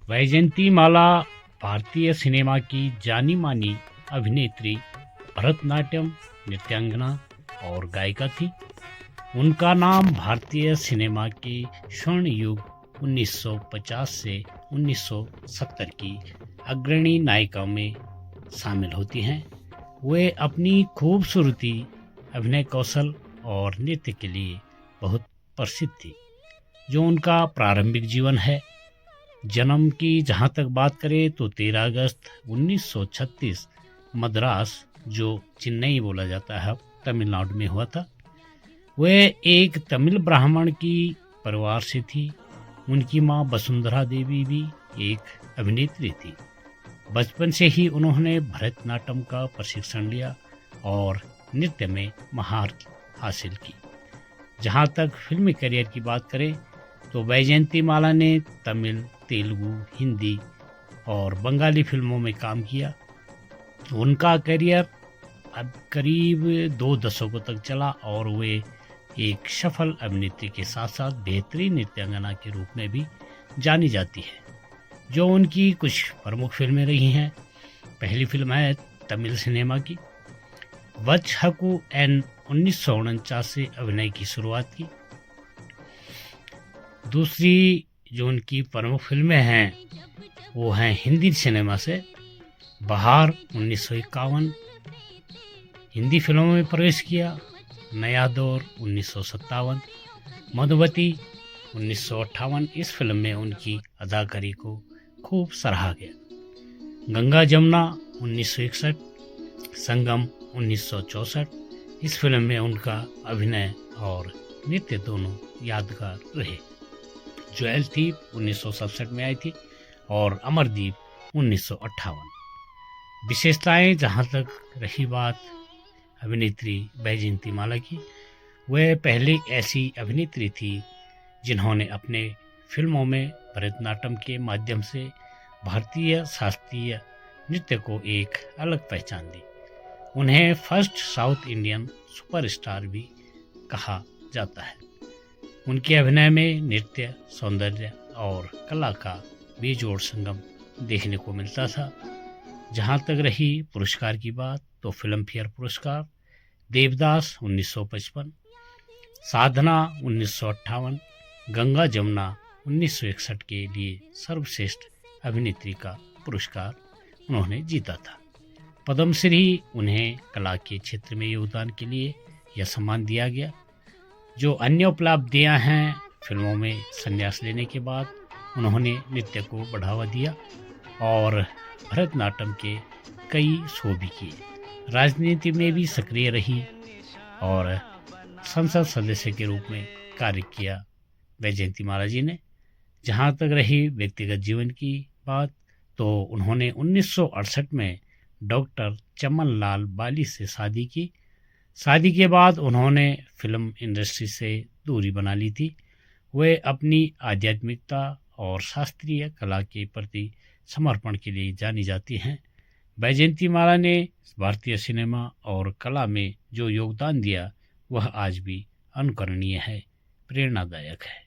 वैजयंती माला भारतीय सिनेमा की जानी मानी अभिनेत्री, भरतनाट्यम नृत्यांगना और गायिका थी। उनका नाम भारतीय सिनेमा के स्वर्ण युग 1950 से 1970 की अग्रणी नायिकाओं में शामिल होती हैं। वे अपनी खूबसूरती, अभिनय कौशल और नृत्य के लिए बहुत प्रसिद्ध थी। जो उनका प्रारंभिक जीवन है, जन्म की जहाँ तक बात करें तो 13 अगस्त 1936 मद्रास, जो चेन्नई बोला जाता है, तमिलनाडु में हुआ था। वह एक तमिल ब्राह्मण की परिवार से थी। उनकी माँ वसुंधरा देवी भी एक अभिनेत्री थी। बचपन से ही उन्होंने भरतनाट्यम का प्रशिक्षण लिया और नृत्य में महारत हासिल की। जहाँ तक फिल्मी करियर की बात करें तो वैजयंती माला ने तमिल, तेलुगु, हिंदी और बंगाली फिल्मों में काम किया। उनका करियर अब करीब 2 दशकों तक चला और वे एक सफल अभिनेत्री के साथ साथ बेहतरीन नृत्यांगना के रूप में भी जानी जाती है। जो उनकी कुछ प्रमुख फिल्में रही हैं, पहली फिल्म है तमिल सिनेमा की वच हकू एन 1949 से अभिनय की शुरुआत की। दूसरी जो उनकी प्रमुख फिल्में हैं वो हैं हिंदी सिनेमा से बहार 1951, हिंदी फिल्मों में प्रवेश किया। नया दौर 1957, मधुबती 1958, इस फिल्म में उनकी अदाकारी को खूब सराहा गया। गंगा जमुना 1961, संगम 1964, इस फिल्म में उनका अभिनय और नृत्य दोनों यादगार रहे। ज्वेल थीप 1967 में आई थी और अमरदीप 1958। विशेषताएं जहाँ तक रही बात अभिनेत्री वैजयंती माला की, वह पहली ऐसी अभिनेत्री थी जिन्होंने अपने फिल्मों में भरतनाट्यम के माध्यम से भारतीय शास्त्रीय नृत्य को एक अलग पहचान दी। उन्हें फर्स्ट साउथ इंडियन सुपरस्टार भी कहा जाता है। उनके अभिनय में नृत्य, सौंदर्य और कला का बेजोड़ संगम देखने को मिलता था। जहाँ तक रही पुरस्कार की बात तो फिल्म फेयर पुरस्कार देवदास 1955, साधना 1958, गंगा जमुना 1961 के लिए सर्वश्रेष्ठ अभिनेत्री का पुरस्कार उन्होंने जीता था। पद्मश्री उन्हें कला के क्षेत्र में योगदान के लिए यह सम्मान दिया गया। जो अन्य उपलब्धियां हैं, फिल्मों में संन्यास लेने के बाद उन्होंने नृत्य को बढ़ावा दिया और भरतनाट्यम के कई शो भी किए। राजनीति में भी सक्रिय रही और संसद सदस्य के रूप में कार्य किया वैजयंती माला जी ने। जहाँ तक रही व्यक्तिगत जीवन की बात तो उन्होंने 1968 में डॉक्टर चमन लाल बाली से शादी की। शादी के बाद उन्होंने फिल्म इंडस्ट्री से दूरी बना ली थी। वे अपनी आध्यात्मिकता और शास्त्रीय कला के प्रति समर्पण के लिए जानी जाती हैं। वैजयंती माला ने भारतीय सिनेमा और कला में जो योगदान दिया वह आज भी अनुकरणीय है, प्रेरणादायक है।